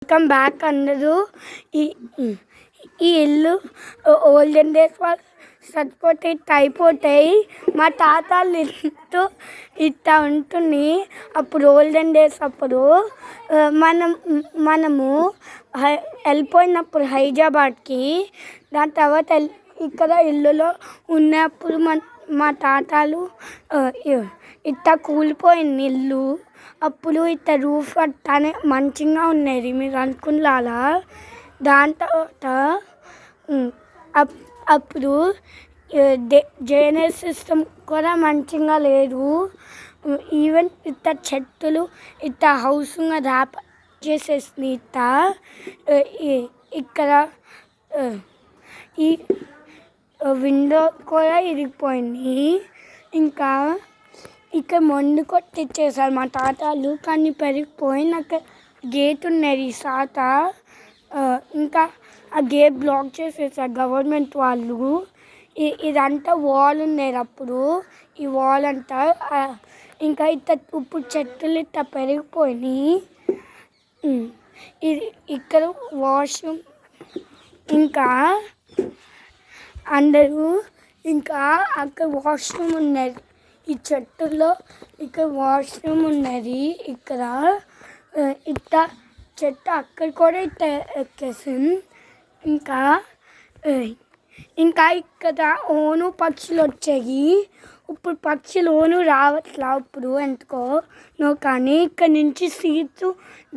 Welcome back అందరూ. ఈ ఈ ఇల్లు ఓల్డెన్ డేస్ వాళ్ళు చచ్చిపోతే ఇట్లా అయిపోతాయి. మా తాతలు ఇల్లు ఇట్లా ఉంటుంది. అప్పుడు ఓల్డెన్ డేస్ అప్పుడు మనము వెళ్ళిపోయినప్పుడు హైదరాబాద్కి, దాని తర్వాత ఇక్కడ ఇల్లులో ఉన్నప్పుడు మా తాతలు ఇట్లా కూలిపోయింది ఇల్లు. అప్పుడు ఇట్లా రూఫ్ అట్లానే మంచిగా ఉండేది, మీరు అనుకున్నారా? దాని తర్వాత అప్పుడు డ్రైనేజ్ సిస్టమ్ కూడా మంచిగా లేదు. ఈవెన్ ఇట్లా చెట్టులు ఇట్లా హౌస్గా ర్యాప్ చేసేసింది. ఇట్లా ఇక్కడ ఈ విండో కూడా ఇరిగిపోయింది. ఇంకా ఇక్కడ మొండి కొట్టిచ్చేసారు మా తాతలు, కానీ పెరిగిపోయి నాకు గేట్ ఉన్నది సాత. ఇంకా ఆ గేట్ బ్లాక్ చేసేసారు గవర్నమెంట్ వాళ్ళు. ఇదంతా వాల్ ఉన్నది అప్పుడు, ఈ వాల్ అంతా. ఇంకా ఇట్లా ఇప్పుడు చెట్టులు ఇట్లా పెరిగిపోయినాయి. ఇది ఇక్కడ వాష్రూమ్. ఇంకా అందరూ ఇంకా అక్కడ వాష్రూమ్ ఉన్నది, ఈ చెట్టుల్లో ఇక్కడ వాష్రూమ్ ఉన్నది. ఇక్కడ ఇట్లా చెట్టు అక్కడ కూడా ఇట్లా ఎక్కేసింది. ఇంకా ఇక్కడ ఓను పక్షులు వచ్చాయి. ఇప్పుడు పక్షులు ఓను రావట్లా ఇప్పుడు ఎందుకో కానీ ఇక్కడ నుంచి సీట్స్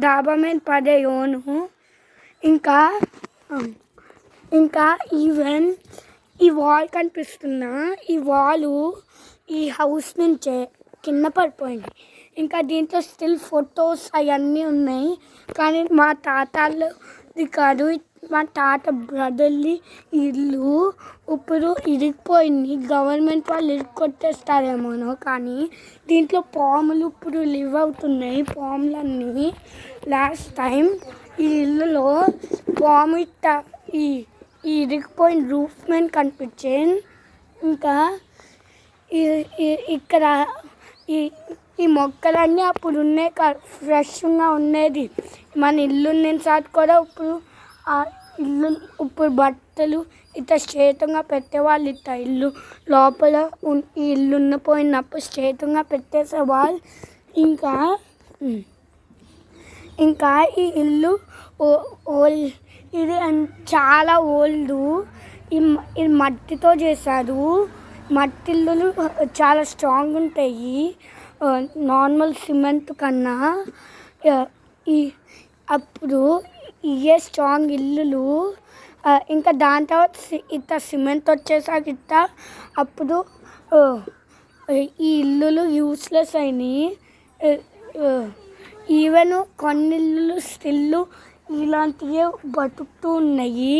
డాబా మీద పడే ఓను. ఇంకా ఈవెన్ ఈ వాల్ కనిపిస్తున్నా, ఈ వాలు ఈ హౌస్ నుంచే కింద పడిపోయింది. ఇంకా దీంట్లో స్టిల్ ఫొటోస్ అవన్నీ ఉన్నాయి, కానీ మా తాతలది కాదు, మా తాత బ్రదర్ది ఇల్లు. ఇప్పుడు ఇరిగిపోయింది, గవర్నమెంట్ వాళ్ళు ఇరుక్కొట్టేస్తారేమోనో, కానీ దీంట్లో పాములు ఇప్పుడు లివ్ అవుతున్నాయి. పాములన్నీ లాస్ట్ టైం ఈ ఇల్లులో పాము ఈ ఇరిగిపోయిన రూఫ్ మీద కనిపించింది. ఇంకా ఇక్కడ ఈ మొక్కలన్నీ అప్పుడు ఉన్నాయి, ఫ్రెష్గా ఉండేది. మన ఇల్లు సార్ కూడా ఇప్పుడు ఆ ఇల్లు ఇప్పుడు బట్టలు ఇట్లా స్ట్రేట్గా పెట్టేవాళ్ళు. ఇట్లా ఇల్లు లోపల ఈ ఇల్లు పోయినప్పుడు స్ట్రేట్గా పెట్టేసేవాళ్ళు. ఇంకా ఈ ఇల్లు ఇది చాలా ఓల్డ్. ఇది మట్టితో చేశారు. మట్టి ఇల్లులు చాలా స్ట్రాంగ్ ఉంటాయి నార్మల్ సిమెంట్ కన్నా. అప్పుడు ఇవే స్ట్రాంగ్ ఇల్లులు. ఇంకా దాని తర్వాత ఇట్లా సిమెంట్ వచ్చేసాక ఇట్లా అప్పుడు ఈ ఇల్లులు యూస్లెస్ అయినాయి. ఈవెన్ కొన్ని ఇల్లులు స్టిల్ ఇలాంటివే బతుకుతూ ఉన్నాయి.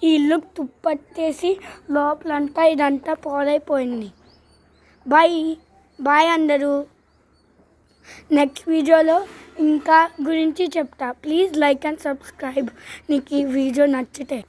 ఈ ఇల్లు తుప్పట్టేసి లోపలంతా ఇదంతా పాడైపోయింది. బాయ్ అందరూ. నెక్స్ట్ వీడియోలో ఇంకా గురించి చెప్తా. ప్లీజ్ లైక్ అండ్ సబ్స్క్రైబ్ నీకు ఈ వీడియో నచ్చితే.